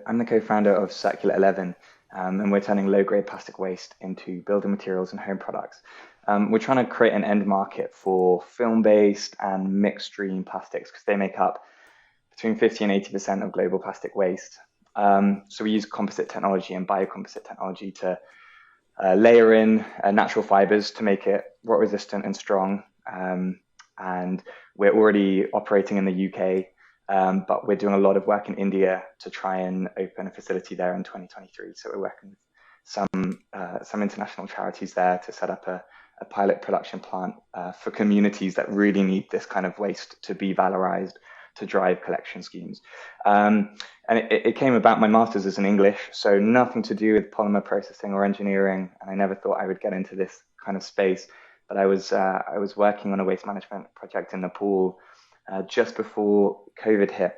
I'm the co-founder of Circular 11, and we're turning low-grade plastic waste into building materials and home products. We're trying to create an end market for film-based and mixed stream plastics because they make up between 50 and 80% of global plastic waste. So we use composite technology and biocomposite technology to layer in natural fibers to make it rot resistant and strong. And we're already operating in the UK, but we're doing a lot of work in India to try and open a facility there in 2023. So we're working with some international charities there to set up a pilot production plant for communities that really need this kind of waste to be valorized to drive collection schemes. And it came about, my master's is in English, so nothing to do with polymer processing or engineering. And I never thought I would get into this kind of space. But I was working on a waste management project in Nepal just before COVID hit.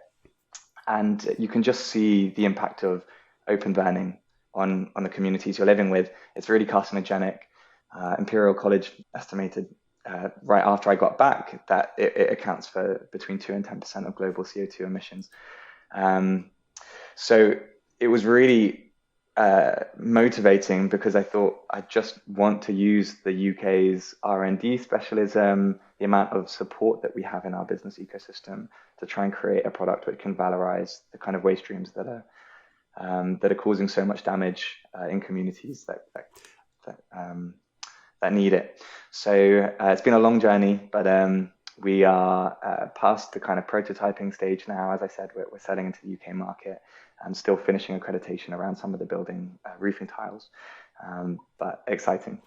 And you can just see the impact of open burning on the communities you're living with. It's really carcinogenic. Imperial College estimated right after I got back that it accounts for between 2 and 10% of global CO2 emissions. So it was really motivating because I thought I just want to use the UK's R&D specialism, the amount of support that we have in our business ecosystem to try and create a product which can valorize the kind of waste streams that are causing so much damage in communities that need it. So it's been a long journey, but we are past the kind of prototyping stage now. As I said, we're selling into the UK market and still finishing accreditation around some of the building roofing tiles, but exciting.